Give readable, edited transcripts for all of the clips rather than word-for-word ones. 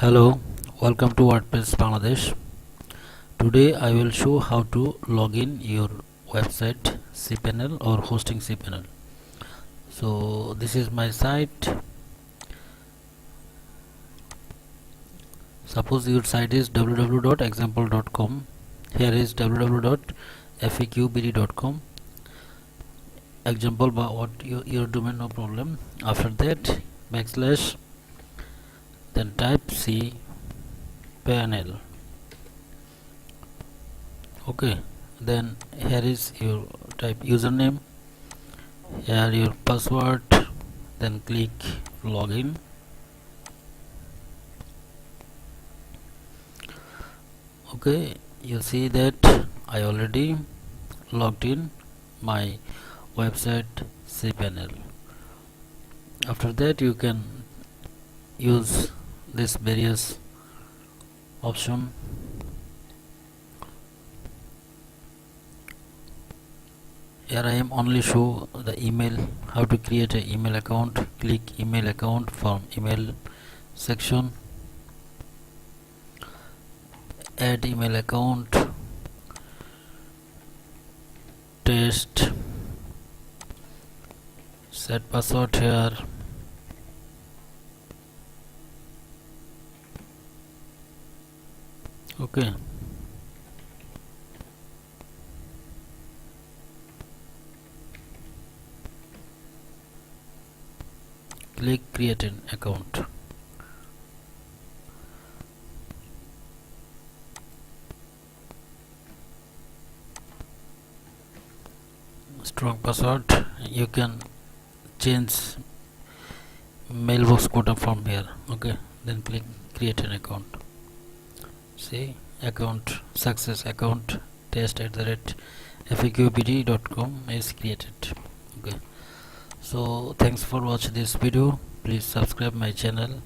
Hello, welcome to WordPress Bangladesh. Today I will show how to log in your website cPanel or hosting cPanel. So this is my site. Suppose your site is www.example.com. Here is www.faqbd.com. Example by what your domain, no problem. After that backslash, then type cPanel. Okay, then here is your type username, here your password, then click login. Okay, you see that I already logged in my website cPanel. After that you can use this various option. Here I am only show the email, how to create an email account. Click email account from email section, add email account, test, set password here. Okay, click create an account. Strong password, you can change mailbox quota from here. Okay, then click create an account. See, account success, account test@faqbd.com is created. Okay, so thanks for watching this video. Please subscribe my channel.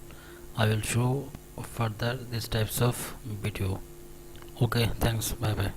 I will show further these types of video. Okay, thanks, bye bye.